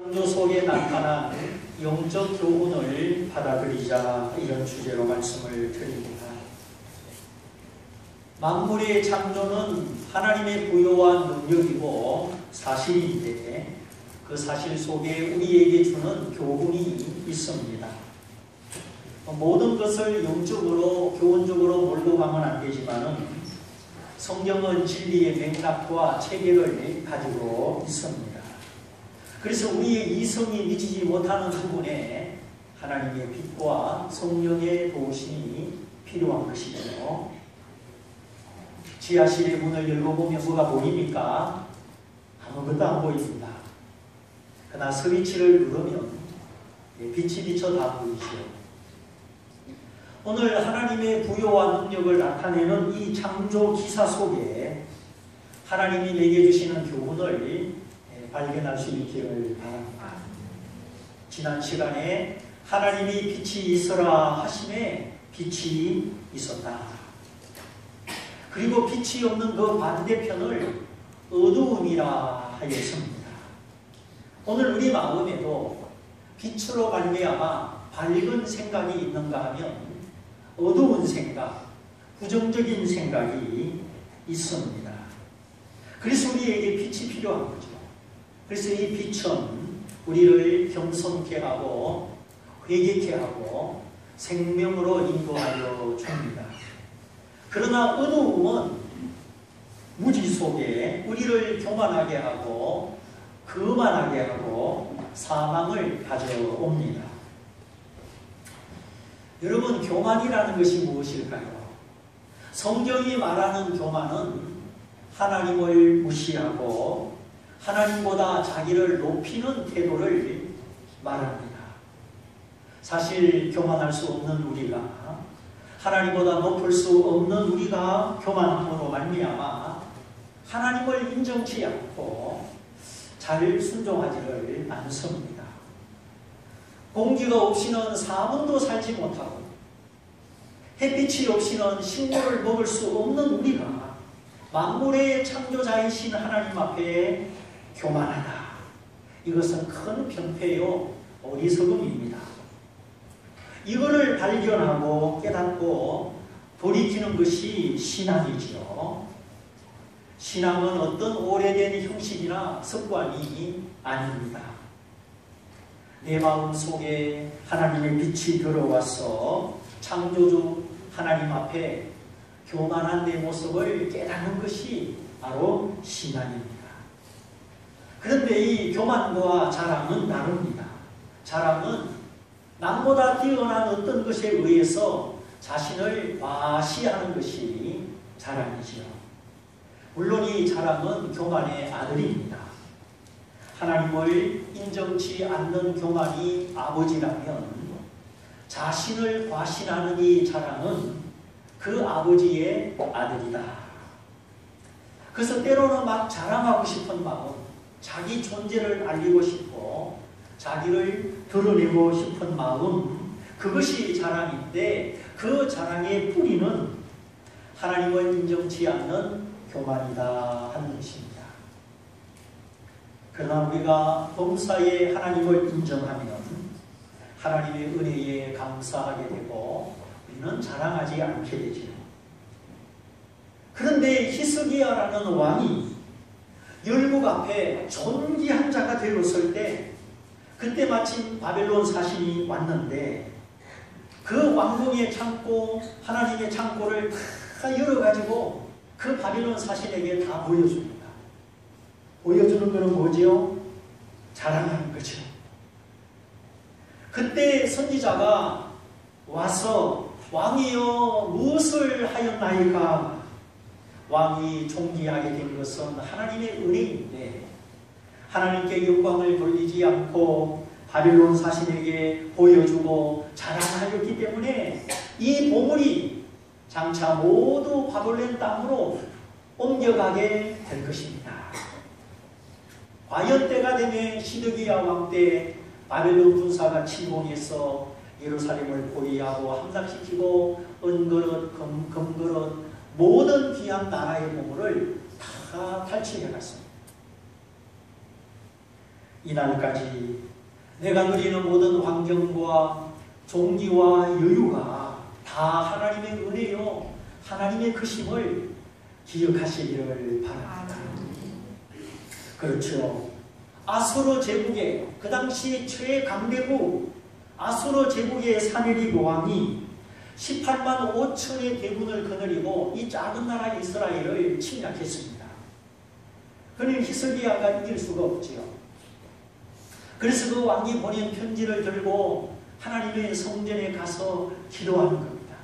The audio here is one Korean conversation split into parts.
창조 속에 나타난 영적 교훈을 받아들이자, 이런 주제로 말씀을 드립니다. 만물의 창조는 하나님의 부여한 능력이고 사실인데, 그 사실 속에 우리에게 주는 교훈이 있습니다. 모든 것을 영적으로, 교훈적으로 몰고 가면 안 되지만 성경은 진리의 맥락과 체계를 가지고 있습니다. 그래서 우리의 이성이 미치지 못하는 부분에 하나님의 빛과 성령의 도우심이 필요한 것이죠. 지하실의 문을 열고보면 뭐가 보입니까? 아무것도 안 보입니다. 그러나 스위치를 누르면 빛이 비쳐 다 보이죠. 오늘 하나님의 부여와 능력을 나타내는 이 창조 기사 속에 하나님이 내게 주시는 교훈을 발견할 수 있기를 바랍니다. 지난 시간에 하나님이 빛이 있어라 하심에 빛이 있었다. 그리고 빛이 없는 그 반대편을 어두움이라 하였습니다. 오늘 우리 마음에도 빛으로 말미암아 밝은 생각이 있는가 하면 어두운 생각, 부정적인 생각이 있습니다. 그래서 우리에게 빛이 필요한 거죠. 그래서 이 빛은 우리를 겸손케 하고 회개케 하고 생명으로 인도하여 줍니다. 그러나 어두움은 무지 속에 우리를 교만하게 하고 거만하게 하고 사망을 가져옵니다. 여러분, 교만이라는 것이 무엇일까요? 성경이 말하는 교만은 하나님을 무시하고 하나님보다 자기를 높이는 태도를 말합니다. 사실 교만할 수 없는 우리가, 하나님보다 높을 수 없는 우리가 교만함으로 말미암아 하나님을 인정치 않고 잘 순종하지를 않습니다. 공기가 없이는 4분도 살지 못하고 햇빛이 없이는 식물을 먹을 수 없는 우리가 만물의 창조자이신 하나님 앞에 교만하다. 이것은 큰 편패요, 어리석음입니다. 이거를 발견하고 깨닫고 돌이키는 것이 신앙이지요. 신앙은 어떤 오래된 형식이나 습관이 아닙니다. 내 마음 속에 하나님의 빛이 들어와서 창조주 하나님 앞에 교만한 내 모습을 깨닫는 것이 바로 신앙입니다. 그런데 이 교만과 자랑은 다릅니다. 자랑은 남보다 뛰어난 어떤 것에 의해서 자신을 과시하는 것이 자랑이지요. 물론 이 자랑은 교만의 아들입니다. 하나님을 인정치 않는 교만이 아버지라면 자신을 과신하는 이 자랑은 그 아버지의 아들이다. 그래서 때로는 막 자랑하고 싶은 마음, 자기 존재를 알리고 싶고 자기를 드러내고 싶은 마음, 그것이 자랑인데 그 자랑의 뿌리는 하나님을 인정치 않는 교만이다 하는 것입니다. 그러나 우리가 범사에 하나님을 인정하면 하나님의 은혜에 감사하게 되고 우리는 자랑하지 않게 되죠. 그런데 히스기야라는 왕이 열국 앞에 존귀한 자가 되었을 때, 그때 마침 바벨론 사신이 왔는데 그 왕궁의 창고, 하나님의 창고를 다 열어가지고 그 바벨론 사신에게 다 보여줍니다. 보여주는 것은 뭐지요? 자랑하는 거죠. 그때 선지자가 와서 왕이여 무엇을 하였나이까? 왕이 존귀하게 된 것은 하나님의 은혜인데 하나님께 영광을 돌리지 않고 바벨론 사신에게 보여주고 자랑하였기 때문에 이 보물이 장차 모두 바벨론 땅으로 옮겨가게 될 것입니다. 과연 때가 되면 시드기야 왕 때 바벨론 군사가 침공해서 예루살렘을 포위하고 함락시키고 은그릇, 금그릇 모든 귀한 나라의 보물을 다 탈취해 갔습니다. 이날까지 내가 누리는 모든 환경과 종기와 여유가 다 하나님의 은혜요, 하나님의 크심을 기억하시기를 바랍니다. 그렇죠. 아수르 제국의 그 당시 최강대국 아수르 제국의 사내립 왕이 18만 5천의 대군을 거느리고 이 작은 나라 이스라엘을 침략했습니다. 그는 히스기야가 이길 수가 없지요. 그래서 그 왕이 보낸 편지를 들고 하나님의 성전에 가서 기도하는 겁니다.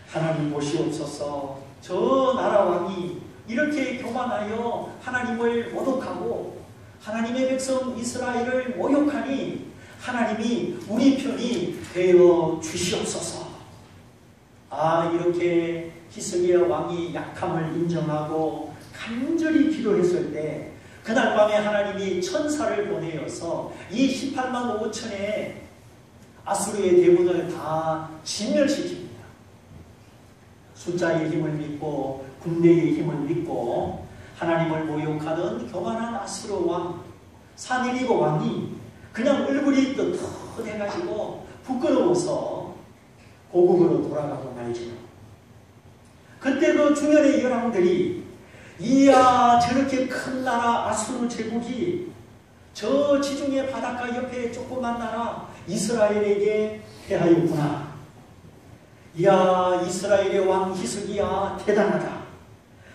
하나님 보시옵소서, 저 나라 왕이 이렇게 교만하여 하나님을 모독하고 하나님의 백성 이스라엘을 모욕하니 하나님이 우리 편이 되어 주시옵소서. 이렇게 히스기야 왕이 약함을 인정하고 간절히 기도했을 때 그날 밤에 하나님이 천사를 보내어서 이 18만 5천의 아수르의 대군을 다 진멸시킵니다. 숫자의 힘을 믿고 군대의 힘을 믿고 하나님을 모욕하는 교만한 아수르 왕 사네립 왕이 그냥 얼굴이 떳떳해가지고 부끄러워서 고국으로 돌아가고 말이죠. 그때 그 주변의 열왕들이 이야, 저렇게 큰 나라 아수르 제국이 저 지중해 바닷가 옆에 조그만 나라 이스라엘에게 패하였구나. 이야, 이스라엘의 왕 히스기야 대단하다.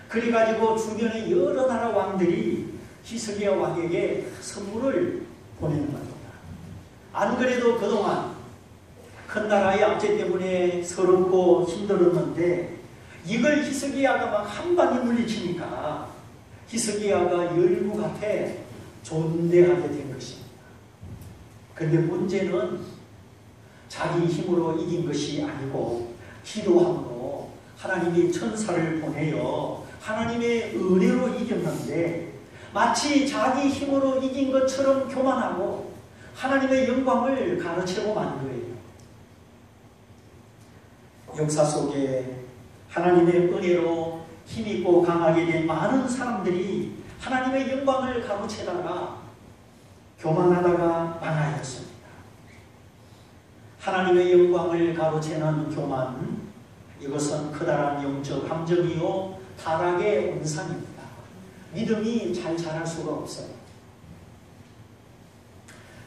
그래가지고 주변의 여러 나라 왕들이 히스기야 왕에게 선물을 보내는 겁니다. 안 그래도 그동안 큰 나라의 압제 때문에 서럽고 힘들었는데 이걸 히스기야가 막 한 방에 물리치니까 히스기야가 열국 앞에 존대하게 된 것입니다. 그런데 문제는 자기 힘으로 이긴 것이 아니고 기도함으로 하나님이 천사를 보내어 하나님의 은혜로 이겼는데 마치 자기 힘으로 이긴 것처럼 교만하고 하나님의 영광을 가로채고 만 거예요. 역사 속에 하나님의 은혜로 힘있고 강하게 된 많은 사람들이 하나님의 영광을 가로채다가 교만하다가 망하였습니다. 하나님의 영광을 가로채는 교만, 이것은 커다란 영적 함정이요 타락의 온상입니다. 믿음이 잘 자랄 수가 없어요.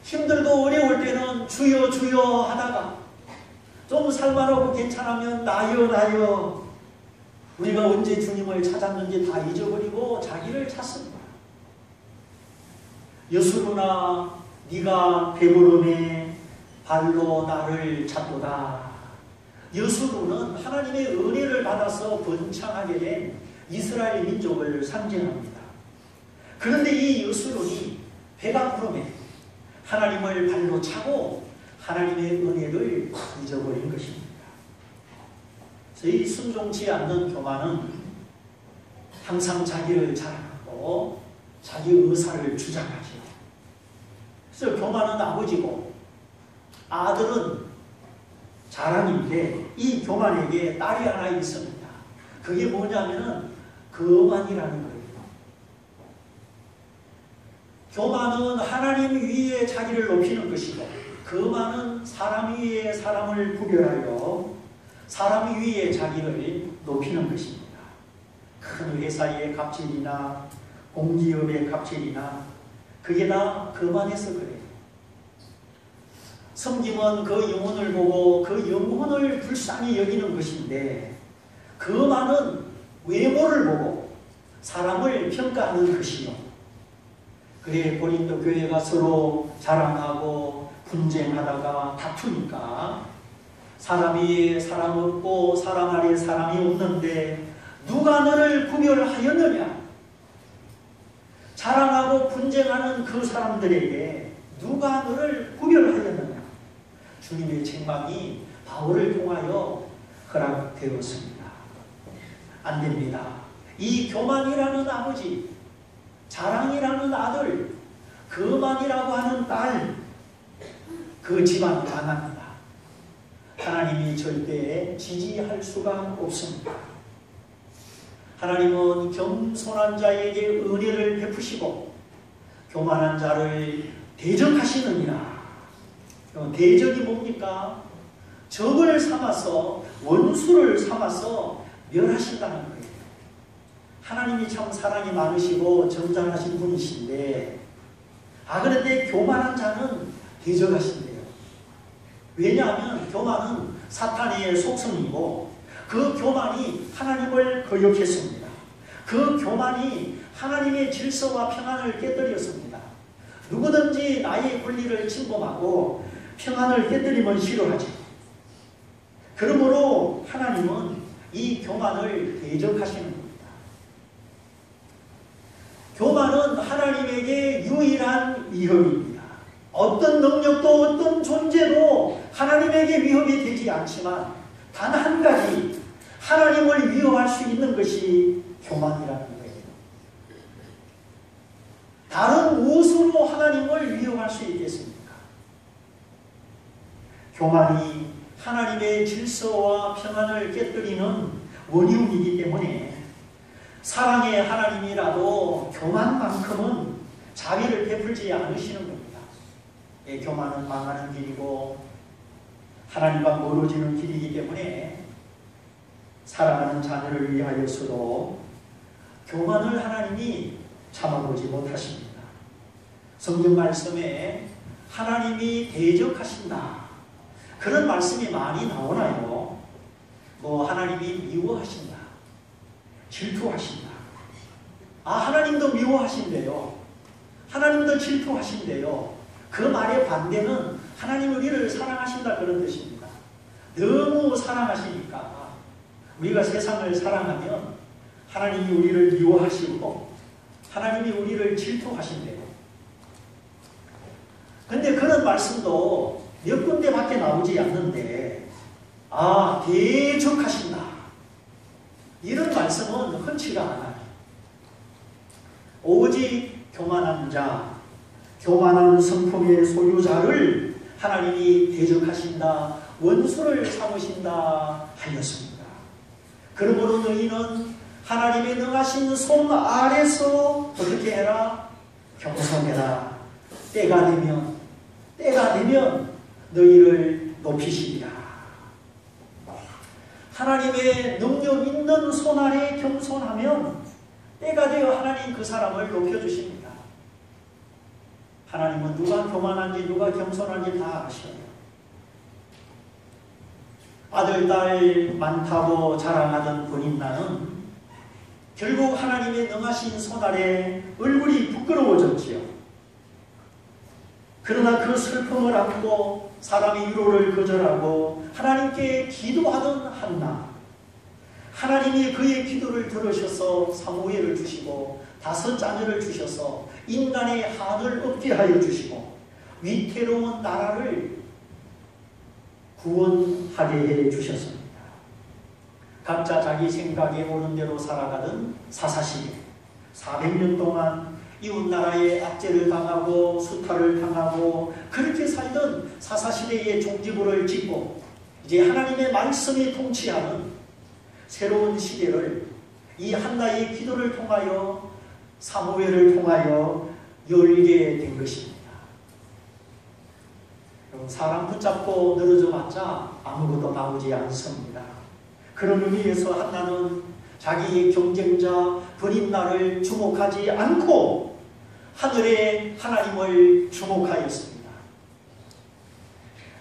힘들고 어려울 때는 주여 주여 하다가 좀 살만하고 괜찮으면 나여 나여, 우리가 언제 주님을 찾았는지 다 잊어버리고 자기를 찾습니다. 여수루나 네가 배부름에 발로 나를 찾도다. 여수루는 하나님의 은혜를 받아서 번창하게 된 이스라엘 민족을 상징합니다. 그런데 이 여수룬이 배가 부름에 하나님을 발로 차고 하나님의 은혜를 잊어버린 것입니다. 저희 순종치 않는 교만은 항상 자기를 자랑하고 자기 의사를 주장하죠. 그래서 교만은 아버지고 아들은 자랑인데 이 교만에게 딸이 하나 있습니다. 그게 뭐냐면은 거만이라는 거예요. 교만은 하나님 위에 자기를 높이는 것이고 거만은 사람 위에 사람을 구별하여 사람 위에 자기를 높이는 것입니다. 큰 회사의 갑질이나 공기업의 갑질이나 그게 다 거만해서 그래요. 섬김은 그 영혼을 보고 그 영혼을 불쌍히 여기는 것인데 거만은 외모를 보고 사람을 평가하는 것이요. 그래 고린도 교회가 서로 자랑하고 분쟁하다가 다투니까 사람 위에 사람 없고 사람 아래에 사람이 없는데 누가 너를 구별하였느냐? 자랑하고 분쟁하는 그 사람들에게 누가 너를 구별하였느냐? 주님의 책망이 바울을 통하여 허락되었습니다. 안 됩니다. 이 교만이라는 아버지, 자랑이라는 아들, 거만이라고 하는 딸, 그 집안 강합니다. 하나님이 절대 지지할 수가 없습니다. 하나님은 겸손한 자에게 은혜를 베푸시고 교만한 자를 대적하시느니라. 대적이 뭡니까? 적을 삼아서, 원수를 삼아서 멸하신다는 거예요. 하나님이 참 사랑이 많으시고 점잖으신 분이신데, 그런데 교만한 자는 대적하신대요. 왜냐하면 교만은 사탄의 속성이고, 그 교만이 하나님을 거역했습니다. 그 교만이 하나님의 질서와 평안을 깨뜨렸습니다. 누구든지 나의 권리를 침범하고 평안을 깨뜨리면 싫어하죠. 그러므로 하나님은 이 교만을 대적하시는 겁니다. 교만은 하나님에게 유일한 위협입니다. 어떤 능력도 어떤 존재도 하나님에게 위협이 되지 않지만 단 한 가지 하나님을 위협할 수 있는 것이 교만이라는 거예요. 다른 무엇으로 하나님을 위협할 수 있겠습니까? 교만이 하나님의 질서와 평안을 깨뜨리는 원흉이기 때문에 사랑의 하나님이라도 교만만큼은 자비를 베풀지 않으시는 겁니다. 교만은 망하는 길이고 하나님과 멀어지는 길이기 때문에 사랑하는 자녀를 위하여서도 교만을 하나님이 참아보지 못하십니다. 성경 말씀에 하나님이 대적하신다, 그런 말씀이 많이 나오나요? 하나님이 미워하신다, 질투하신다. 하나님도 미워하신대요. 하나님도 질투하신대요. 그 말의 반대는 하나님 우리를 사랑하신다, 그런 뜻입니다. 너무 사랑하시니까 우리가 세상을 사랑하면 하나님이 우리를 미워하시고 하나님이 우리를 질투하신대요. 근데 그런 말씀도 몇 군데밖에 나오지 않는데 대적하신다, 이런 말씀은 흔치가 않아요. 오직 교만한 자, 교만한 성품의 소유자를 하나님이 대적하신다, 원수를 삼으신다 하였습니다. 그러므로 너희는 하나님의 능하신 손 아래서 어떻게 해라? 겸손해라. 때가 되면 너희를 높이시리라. 하나님의 능력 있는 손 아래 겸손하면 때가 되어 하나님 그 사람을 높여주십니다. 하나님은 누가 교만한지 누가 겸손한지 다 아셔요. 아들, 딸 많다고 자랑하던 본인 나는 결국 하나님의 능하신 손 아래 얼굴이 부끄러워졌지요. 그러나 그 슬픔을 안고 사람의 위로를 거절하고 하나님께 기도하던 한나, 하나님이 그의 기도를 들으셔서 사무엘을 주시고 5 자녀를 주셔서 인간의 한을 없게 하여 주시고 위태로운 나라를 구원하게 해 주셨습니다. 각자 자기 생각에 오는 대로 살아가던 사사시대 400년 동안 이웃나라의 압제를 당하고 수탈을 당하고 그렇게 살던 사사시대의 종지부를 짓고 이제 하나님의 말씀이 통치하는 새로운 시대를 이 한나의 기도를 통하여 사무엘을 통하여 열게 된 것입니다. 사람 붙잡고 늘어져 봤자 아무것도 나오지 않습니다. 그런 의미에서 한나는 자기의 경쟁자 브릿나를 주목하지 않고 하늘의 하나님을 주목하였습니다.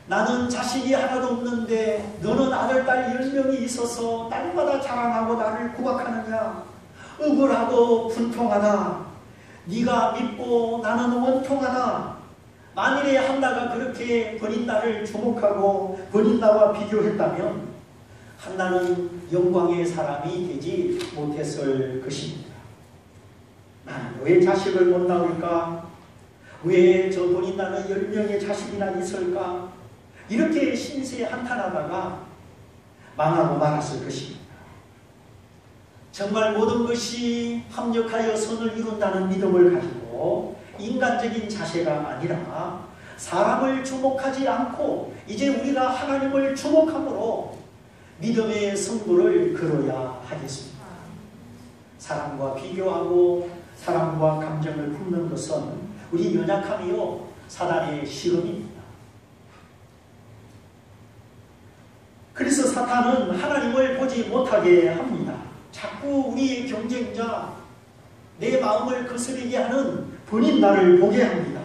나는 자식이 하나도 없는데 너는 아들, 딸 10명이 있어서 딸마다 자랑하고 나를 구박하느냐? 억울하고 분통하다. 네가 믿고 나는 원통하다. 만일에 한나가 그렇게 브릿나를 주목하고 브릿나와 비교했다면 한나는 영광의 사람이 되지 못했을 것입니다. 나는 왜 자식을 못 낳을까? 왜 저 브릿나는 10명의 자식이나 있을까? 이렇게 신세에 한탄하다가 망하고 말았을 것입니다. 정말 모든 것이 합력하여 선을 이룬다는 믿음을 가지고 인간적인 자세가 아니라 사람을 주목하지 않고 이제 우리가 하나님을 주목함으로 믿음의 승부를 걸어야 하겠습니다. 사람과 비교하고 사람과 감정을 품는 것은 우리 연약함이요 사단의 시험입니다. 그래서 사탄은 하나님을 보지 못하게 합니다. 자꾸 우리의 경쟁자, 내 마음을 거스르게 하는 본인 나를 보게 합니다.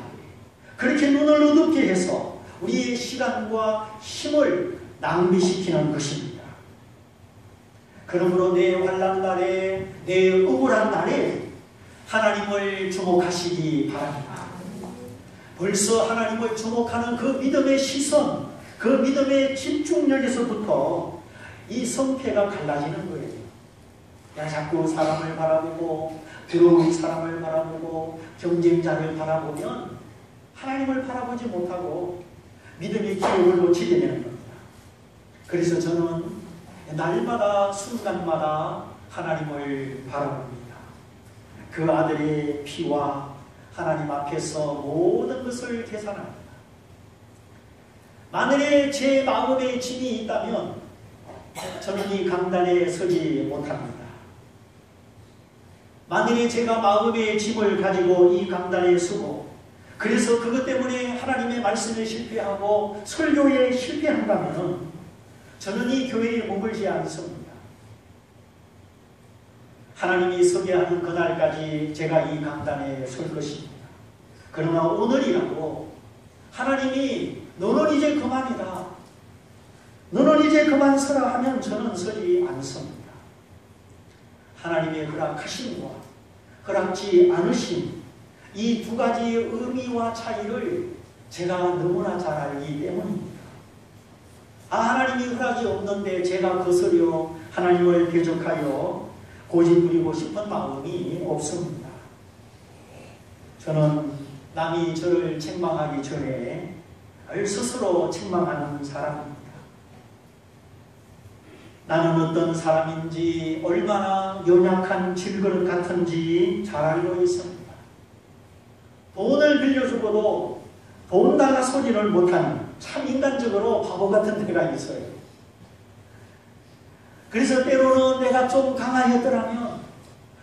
그렇게 눈을 어둡게 해서 우리의 시간과 힘을 낭비시키는 것입니다. 그러므로 내 환난 날에, 내 억울한 날에 하나님을 주목하시기 바랍니다. 벌써 하나님을 주목하는 그 믿음의 시선, 그 믿음의 집중력에서부터 이 성패가 갈라지는 거예요. 내가 자꾸 사람을 바라보고 들어온 사람을 바라보고 경쟁자를 바라보면 하나님을 바라보지 못하고 믿음의 기록을 놓치게 되는 겁니다. 그래서 저는 날마다 순간마다 하나님을 바라봅니다. 그 아들의 피와 하나님 앞에서 모든 것을 계산합니다. 만일에 제 마음에 짐이 있다면 저는 이 강단에 서지 못합니다. 만일에 제가 마음의 짐을 가지고 이 강단에 서고 그래서 그것 때문에 하나님의 말씀에 실패하고 설교에 실패한다면 저는 이 교회에 머물지 않습니다. 하나님이 서게 하는 그날까지 제가 이 강단에 설 것입니다. 그러나 오늘이라도 하나님이 너는 이제 그만이다, 너는 이제 그만 서라 하면 저는 서지 않습니다. 하나님의 허락하심과 허락지 않으심, 이 두 가지의 의미와 차이를 제가 너무나 잘 알기 때문입니다. 하나님이 허락이 없는데 제가 거스려 하나님을 대적하여 고집부리고 싶은 마음이 없습니다. 저는 남이 저를 책망하기 전에 스스로 책망하는 사람입니다. 나는 어떤 사람인지 얼마나 연약한 질그릇 같은지 잘 알고 있습니다. 돈을 빌려주고도 돈 달라 소리를 못하는 참 인간적으로 바보 같은 데가 있어요. 그래서 때로는 내가 좀 강하였더라면,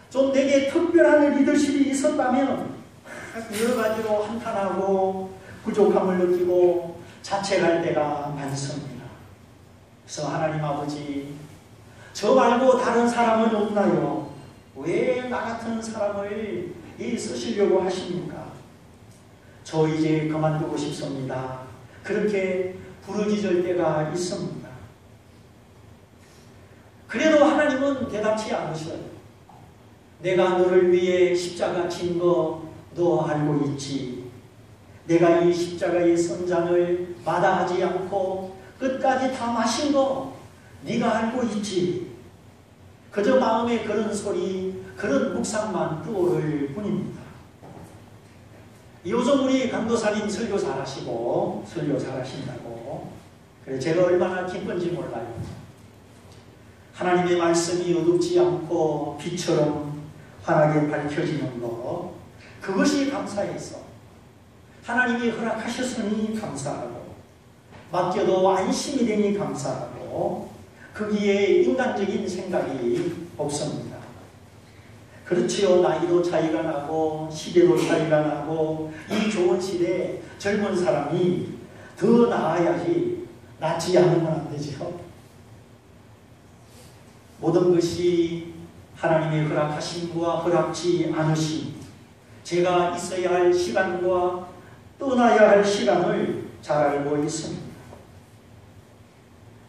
좀 내게 특별한 리더십이 있었다면 여러 가지로 한탄하고 부족함을 느끼고 자책할 때가 많습니다. 그래서 하나님 아버지, 저 말고 다른 사람은 없나요? 왜 나 같은 사람을 쓰시려고 하십니까? 저 이제 그만두고 싶습니다. 그렇게 부르짖을 때가 있습니다. 그래도 하나님은 대답치 않으셔요. 내가 너를 위해 십자가 진 거 너 알고 있지? 내가 이 십자가의 선장을 마다하지 않고 끝까지 다 마신 거 네가 알고 있지? 그저 마음에 그런 소리, 그런 묵상만 떠오를 뿐입니다. 요즘 우리 강도사님 설교 잘하시고 설교 잘하신다고, 그래 제가 얼마나 기쁜지 몰라요. 하나님의 말씀이 어둡지 않고 빛처럼 환하게 밝혀지는 것, 그것이 감사해서 하나님이 허락하셨으니 감사하고, 맡겨도 안심이 되니 감사하고, 거기에 인간적인 생각이 없습니다. 그렇지요. 나이도 차이가 나고 시대도 차이가 나고 이 좋은 시대에 젊은 사람이 더 나아야지 낫지 않으면 안 되죠. 모든 것이 하나님의 허락하심과 허락지 않으심, 제가 있어야 할 시간과 떠나야 할 시간을 잘 알고 있습니다.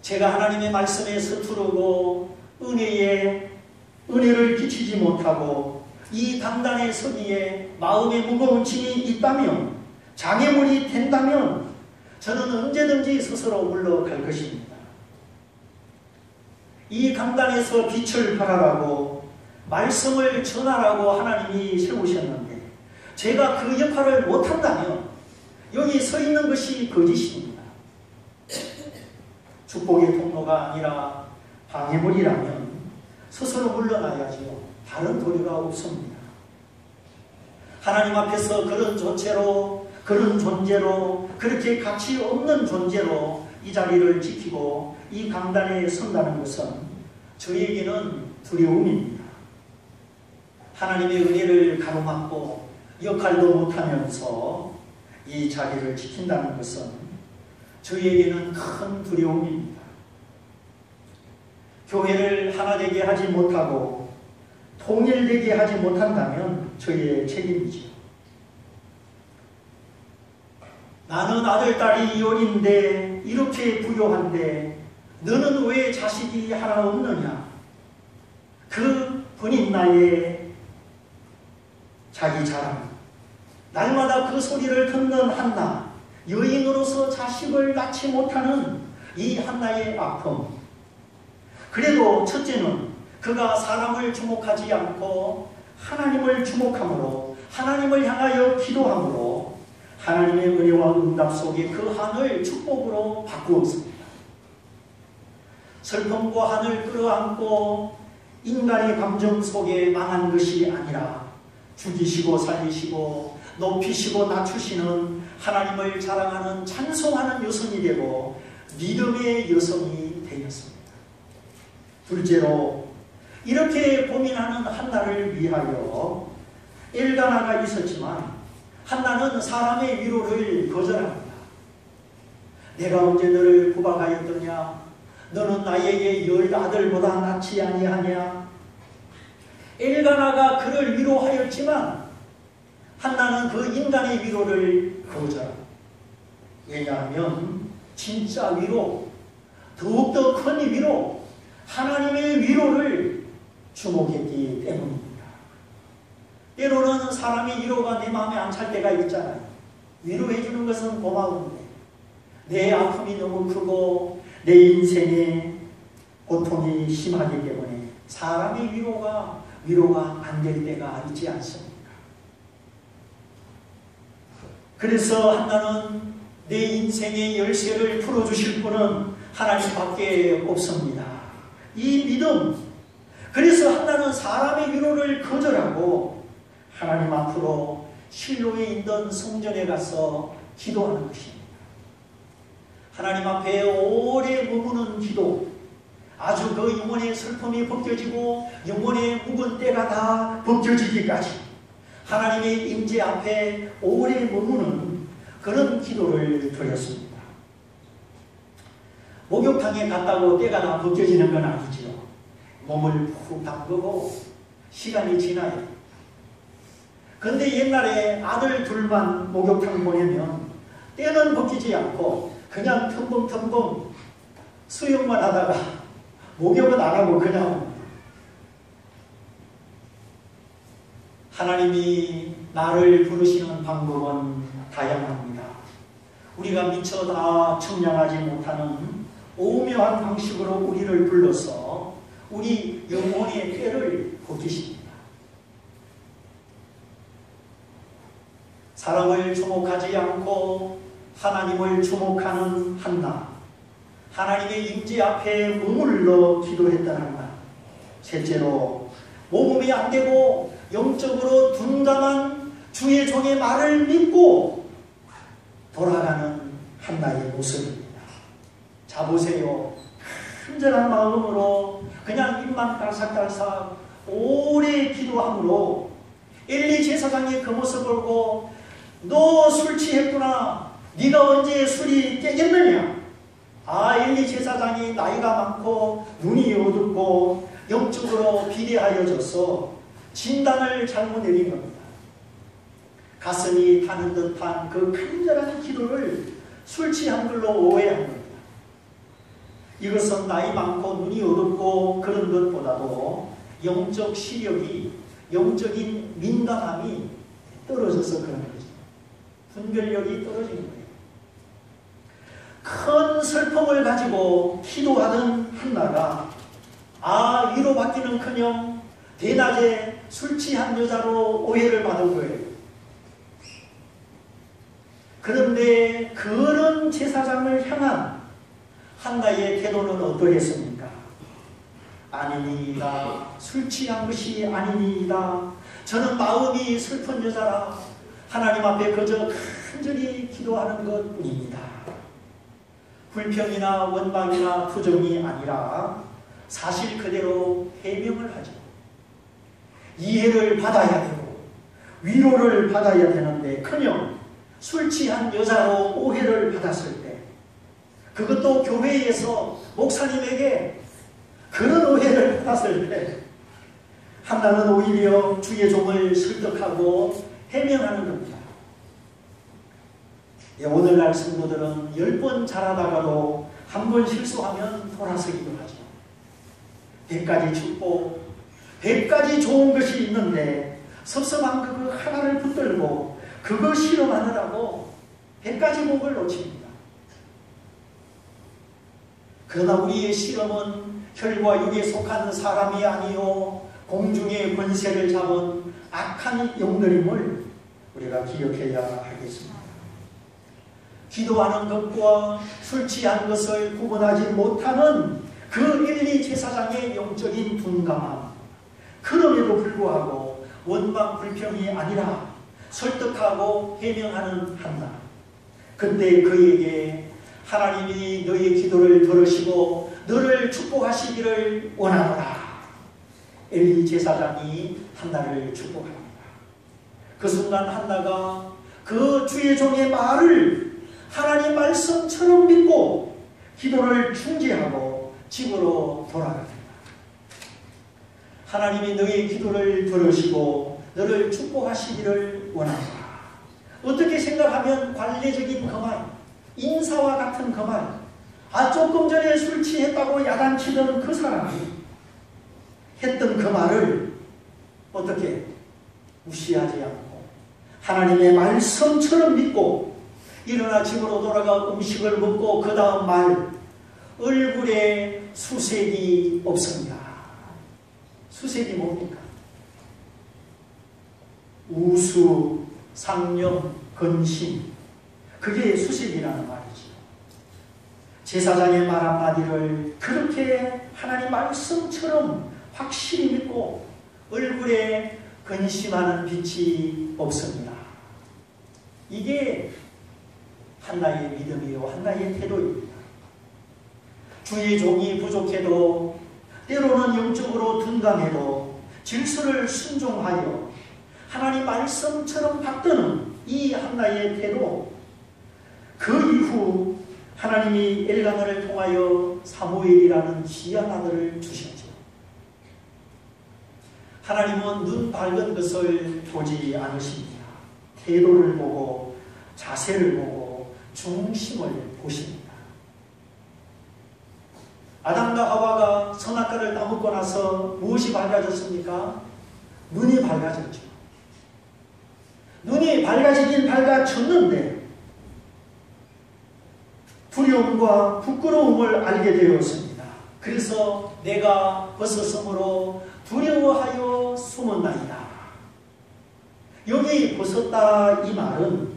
제가 하나님의 말씀에 서투르고 은혜를 끼치지 못하고 이 강단에 서기에 마음에 무거운 짐이 있다면, 장애물이 된다면 저는 언제든지 스스로 물러갈 것입니다. 이 강단에서 빛을 발하라고 말씀을 전하라고 하나님이 세우셨는데 제가 그 역할을 못한다면 여기 서 있는 것이 거짓입니다. 축복의 통로가 아니라 방해물이라면 스스로 물러나야지요. 다른 도리가 없습니다. 하나님 앞에서 그런 존재로, 그런 존재로, 그렇게 가치 없는 존재로 이 자리를 지키고 이 강단에 선다는 것은 저에게는 두려움입니다. 하나님의 은혜를 가로막고 역할도 못하면서 이 자리를 지킨다는 것은 저에게는 큰 두려움입니다. 교회를 하나 되게 하지 못하고 통일되게 하지 못한다면 저의 책임이지요. 나는 아들, 딸이 어린데 이렇게 부요한데 너는 왜 자식이 하나 없느냐? 그 본인나의 자기 자랑, 날마다 그 소리를 듣는 한나, 여인으로서 자식을 낳지 못하는 이 한나의 아픔. 그래도 첫째는 그가 사람을 주목하지 않고 하나님을 주목함으로, 하나님을 향하여 기도함으로 하나님의 은혜와 응답 속에 그 한을 축복으로 바꾸었습니다. 슬픔과 한을 끌어안고 인간의 감정 속에 망한 것이 아니라 죽이시고 살리시고 높이시고 낮추시는 하나님을 자랑하는 찬송하는 여성이 되고 믿음의 여성이 되었습니다. 둘째로 이렇게 고민하는 한나를 위하여 엘가나가 있었지만 한나는 사람의 위로를 거절합니다. 내가 언제 너를 구박하였더냐? 너는 나에게 10 아들보다 낫지 아니하냐? 엘가나가 그를 위로하였지만 한나는 그 인간의 위로를 거절합니다. 왜냐하면 진짜 위로, 더욱더 큰 위로, 하나님의 위로를 주목했기 때문입니다. 때로는 사람의 위로가 내 마음에 안 찰 때가 있잖아요. 위로해 주는 것은 고마운데 내 아픔이 너무 크고 내 인생의 고통이 심하기 때문에 사람의 위로가 안 될 때가 있지 않습니까? 그래서 한나는 내 인생의 열쇠를 풀어주실 분은 하나님밖에 없습니다. 이 믿음, 그래서 한나는 사람의 위로를 거절하고 하나님 앞으로 실로에 있던 성전에 가서 기도하는 것입니다. 하나님 앞에 오래 머무는 기도, 아주 그 영혼의 슬픔이 벗겨지고 영혼의 묵은 때가 다 벗겨지기까지 하나님의 임재 앞에 오래 머무는 그런 기도를 드렸습니다. 목욕탕에 갔다고 때가 다 벗겨지는 건 아니지요. 몸을 푹 담그고 시간이 지나요. 근데 옛날에 아들 둘만 목욕탕 보내면 때는 벗기지 않고 그냥 텀벙텀벙 수영만 하다가 목욕은 안 하고 그냥 하나님이 나를 부르시는 방법은 다양합니다. 우리가 미처 다 측량하지 못하는 오묘한 방식으로 우리를 불러서 우리 영혼의 때를 벗기십니다. 사람을 주목하지 않고 하나님을 주목하는 한나, 하나님의 임재 앞에 머물러 기도했던 한나. 셋째로 모범이 안 되고 영적으로 둔감한 주의 종의 말을 믿고 돌아가는 한나의 모습입니다. 자 보세요. 간절한 마음으로 그냥 입만 깔싹깔싹 오래 기도함으로 엘리 제사장이 그 모습을 보고 너 술 취했구나. 네가 언제 술이 깨겠느냐. 아, 엘리 제사장이 나이가 많고 눈이 어둡고 영적으로 비대하여져서 진단을 잘못 내린 겁니다. 가슴이 타는 듯한 그 간절한 기도를 술 취한 걸로 오해한 겁니다. 이것은 나이 많고 눈이 어둡고 그런 것보다도 영적 시력이, 영적인 민감함이 떨어져서 그런 거죠. 분별력이 떨어지는 거예요. 큰 슬픔을 가지고 기도하던 한나가 위로받기는커녕 대낮에 술 취한 여자로 오해를 받은 거예요. 그런데 그런 제사장을 향한 한나의 태도는 어떠했습니까? 아니니이다. 술 취한 것이 아니니이다. 저는 마음이 슬픈 여자라 하나님 앞에 그저 간절히 기도하는 것뿐입니다. 불평이나 원망이나 부정이 아니라 사실 그대로 해명을 하죠. 이해를 받아야 되고 위로를 받아야 되는데 커녕 술 취한 여자로 오해를 받았을 때, 그것도 교회에서 목사님에게 그런 오해를 받았을 때, 한나는 오히려 주의 종을 설득하고 해명하는 겁니다. 오늘날 성도들은 10번 잘하다가도 한 번 실수하면 돌아서기도 하죠. 100가지 축복, 100가지 좋은 것이 있는데 섭섭한 그거 하나를 붙들고 그거 실험하느라고 100가지 복을 놓칩니다. 그러나 우리의 실험은 혈과 육에 속한 사람이 아니요 공중의 권세를 잡은 악한 영들임을 우리가 기억해야 하겠습니다. 기도하는 것과 술 취한 것을 구분하지 못하는 그 엘리 제사장의 영적인 둔감함, 그럼에도 불구하고 원망 불평이 아니라 설득하고 해명하는 한나. 그때 그에게 하나님이 너의 기도를 들으시고 너를 축복하시기를 원하노라. 엘리 제사장이 한나를 축복합니다. 그 순간 한나가 그 주의 종의 말을 하나님 말씀처럼 믿고 기도를 중지하고 집으로 돌아갑니다. 하나님이 너의 기도를 들으시고 너를 축복하시기를 원한다. 어떻게 생각하면 관례적인 그 말, 인사와 같은 그 말, 조금 전에 술 취했다고 야단치던 그 사람이 했던 그 말을 어떻게 무시하지 않고 하나님의 말씀처럼 믿고 일어나 집으로 돌아가 음식을 먹고 그 다음 말, 얼굴에 수색이 없습니다. 수색이 뭡니까? 우수, 상념, 근심, 그게 수색이라는 말이죠. 제사장의 말 한마디를 그렇게 하나님 말씀처럼 확실히 믿고 얼굴에 근심하는 빛이 없습니다. 이게 한나의 믿음이요 한나의 태도입니다. 주의 종이 부족해도 때로는 영적으로 둔감해도 질서를 순종하여 하나님 말씀처럼 받드는 이 한나의 태도, 그 이후 하나님이 엘가나를 통하여 사무엘이라는 귀한 아들을 주셨죠. 하나님은 눈 밝은 것을 보지 않으십니다. 태도를 보고 자세를 보고 중심을 보십니다. 아담과 하와가 선악과를 따먹고 나서 무엇이 밝아졌습니까? 눈이 밝아졌죠. 눈이 밝아지긴 밝아졌는데 두려움과 부끄러움을 알게 되었습니다. 그래서 내가 벗었으므로 두려워하여 숨었나이다. 여기 벗었다 이 말은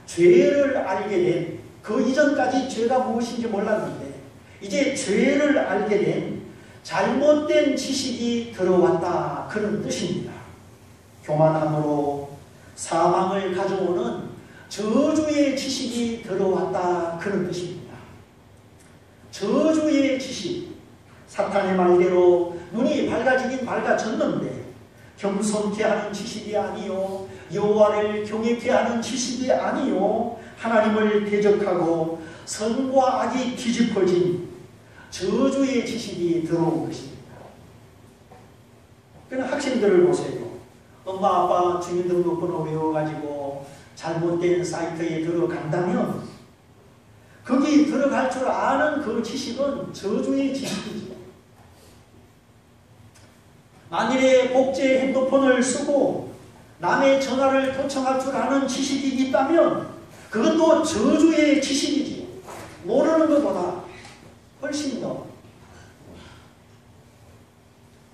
죄를 알게 된, 그 이전까지 죄가 무엇인지 몰랐는데 이제 죄를 알게 된 잘못된 지식이 들어왔다, 그런 뜻입니다. 교만함으로 사망을 가져오는 저주의 지식이 들어왔다, 그런 뜻입니다. 저주의 지식, 사탄의 말대로 눈이 밝아지긴 밝아졌는데 겸손케 하는 지식이 아니요 여호와를 경외케 하는 지식이 아니요 하나님을 대적하고 선과 악이 뒤집어진 저주의 지식이 들어온 것입니다. 그냥 학생들을 보세요. 엄마 아빠 주민등록번호 외워가지고 잘못된 사이트에 들어간다면 거기 들어갈 줄 아는 그 지식은 저주의 지식이죠. 만일에 복제 핸드폰을 쓰고 남의 전화를 도청할 줄 아는 지식이 있다면 그것도 저주의 지식이지요. 모르는 것보다 훨씬 더.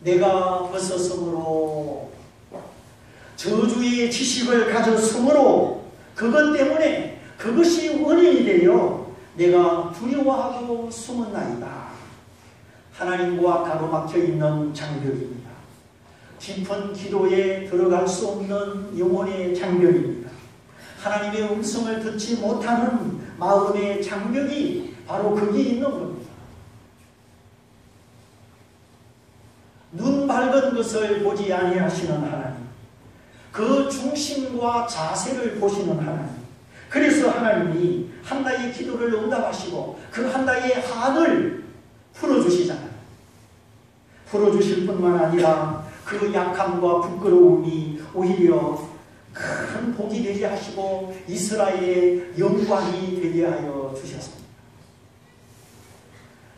내가 벗었으므로 저주의 지식을 가졌으므로 그것 때문에 그것이 원인이 되어 내가 두려워하고 숨었나이다. 하나님과 가로막혀 있는 장벽입니다. 깊은 기도에 들어갈 수 없는 영혼의 장벽입니다. 하나님의 음성을 듣지 못하는 마음의 장벽이 바로 거기에 있는 겁니다. 눈 밝은 것을 보지 아니하시는 하나님, 그 중심과 자세를 보시는 하나님, 그래서 하나님이 한나의 기도를 응답하시고 그 한나의 한을 풀어주시잖아요. 풀어주실 뿐만 아니라 그 약함과 부끄러움이 오히려 큰 복이 되게 하시고 이스라엘의 영광이 되게 하여 주셨습니다.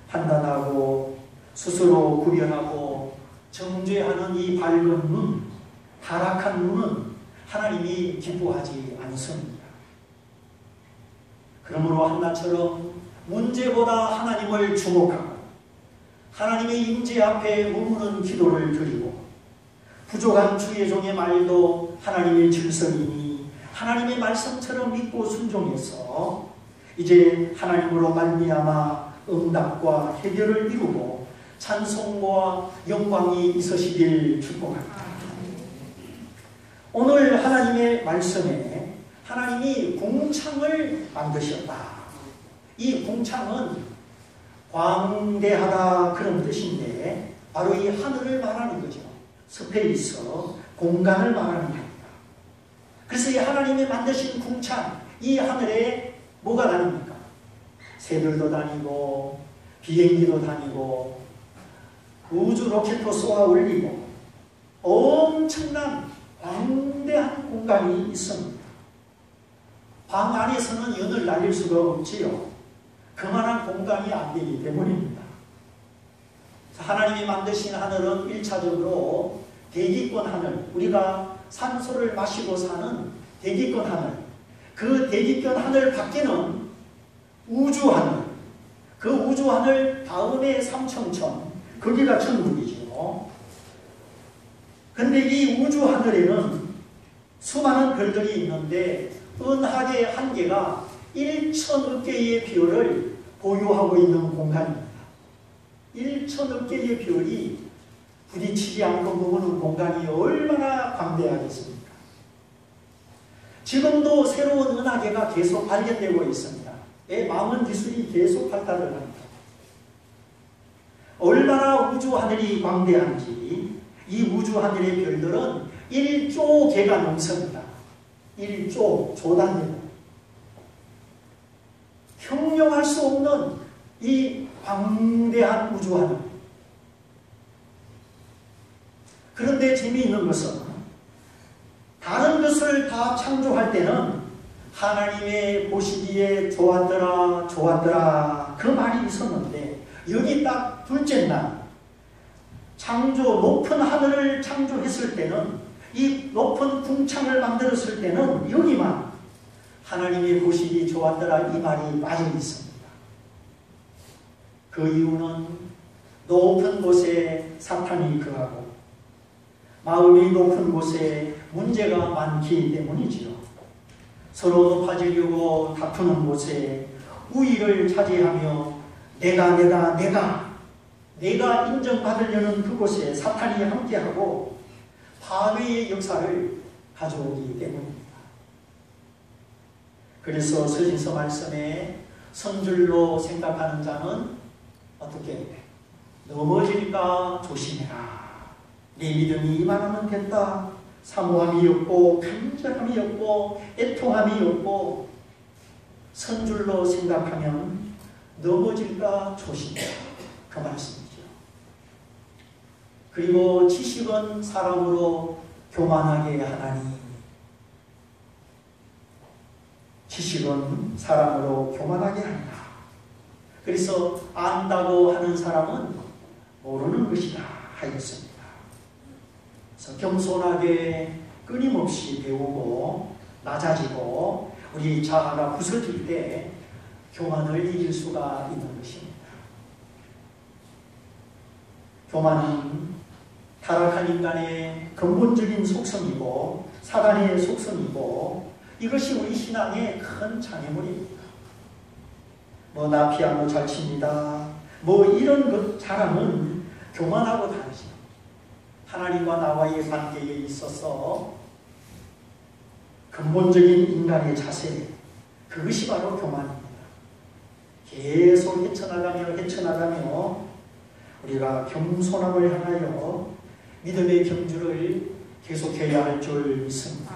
판단하고 스스로 구별하고 정죄하는 이 밝은 눈, 타락한 눈은 하나님이 기뻐하지 않습니다. 그러므로 한나처럼 문제보다 하나님을 주목하고 하나님의 임재 앞에 머무는 기도를 드리고 부족한 주의 종의 말도 하나님의 질서이니 하나님의 말씀처럼 믿고 순종해서 이제 하나님으로 말미암아 응답과 해결을 이루고 찬송과 영광이 있으시길 축복합니다. 오늘 하나님의 말씀에 하나님이 궁창을 만드셨다. 이 궁창은 광대하다 그런 뜻인데 바로 이 하늘을 말하는 거죠. 스페이스, 공간을 말하는 겁니다. 그래서 이 하나님이 만드신 궁창, 이 하늘에 뭐가 다닙니까? 새들도 다니고 비행기도 다니고 우주 로켓도 쏘아 올리고 엄청난 광대한 공간이 있습니다. 방 안에서는 연을 날릴 수가 없지요. 그만한 공간이 안 되기 때문입니다. 하나님이 만드신 하늘은 1차적으로 대기권 하늘, 우리가 산소를 마시고 사는 대기권 하늘, 그 대기권 하늘 밖에는 우주 하늘, 그 우주 하늘 다음에 삼청천, 거기가 천국이죠. 근데 이 우주 하늘에는 수많은 별들이 있는데 은하계 한 개가 1천억 개의 별을 보유하고 있는 공간입니다. 1천억 개의 별이 부딪히지 않고 머무는 공간이 얼마나 광대하겠습니까? 지금도 새로운 은하계가 계속 발견되고 있습니다. 망원 기술이 계속 발달을 합니다. 얼마나 우주 하늘이 광대한지 이 우주 하늘의 별들은 1조 개가 넘습니다. 1조, 조단위로. 형용할 수 없는 이 광대한 우주 하늘. 그런데 재미있는 것은 다른 것을 다 창조할 때는 하나님의 보시기에 좋았더라, 좋았더라 그 말이 있었는데 여기 딱 둘째 날 창조, 높은 하늘을 창조했을 때는 이 높은 궁창을 만들었을 때는 여기만 하나님의 보시기 좋았더라 이 말이 빠져 있습니다. 그 이유는 높은 곳에 사탄이 거하고 마음이 높은 곳에 문제가 많기 때문이지요. 서로 높아지려고 다투는 곳에 우위를 차지하며 내가 인정받으려는 그곳에 사탄이 함께하고 파괴의 역사를 가져오기 때문입니다. 그래서 서신서 말씀에 선줄로 생각하는 자는 어떻게 넘어질까 조심해라. 네 믿음이 이만하면 됐다. 사모함이 없고 간절함이 없고 애통함이 없고 선줄로 생각하면 넘어질까 조심해라. 그 말씀이죠. 그리고 지식은 사람으로 교만하게 하나니 지식은 사람으로 교만하게 한다. 그래서 안다고 하는 사람은 모르는 것이다 하였습니다. 그래서 겸손하게 끊임없이 배우고 낮아지고 우리 자아가 부서질 때 교만을 이길 수가 있는 것입니다. 교만은 타락한 인간의 근본적인 속성이고 사단의 속성이고 이것이 우리 신앙의 큰 장애물입니다. 나 피아노 잘 칩니다. 이런 것 자랑은 교만하고 다르죠. 하나님과 나와의 관계에 있어서 근본적인 인간의 자세, 그것이 바로 교만입니다. 계속 헤쳐나가며 우리가 겸손함을 향하여 믿음의 경주를 계속해야 할 줄 믿습니다.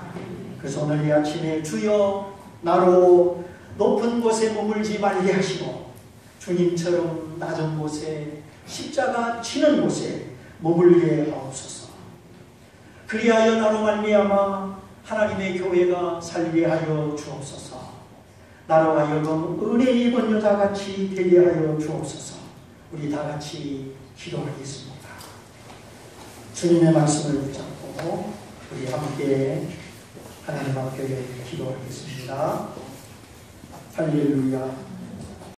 그래서 오늘 이 아침에 주여 나로 높은 곳에 머물지 말게 하시고 주님처럼 낮은 곳에 십자가 치는 곳에 머물게 하옵소서. 그리하여 나로 말미암아 하나님의 교회가 살게 하여 주옵소서. 나로 하여금 은혜 입은 여자같이 되게 하여 주옵소서. 우리 다같이 기도하겠습니다. 주님의 말씀을 붙잡고 우리 함께 하나님 앞에 기도하겠습니다. 할렐루야.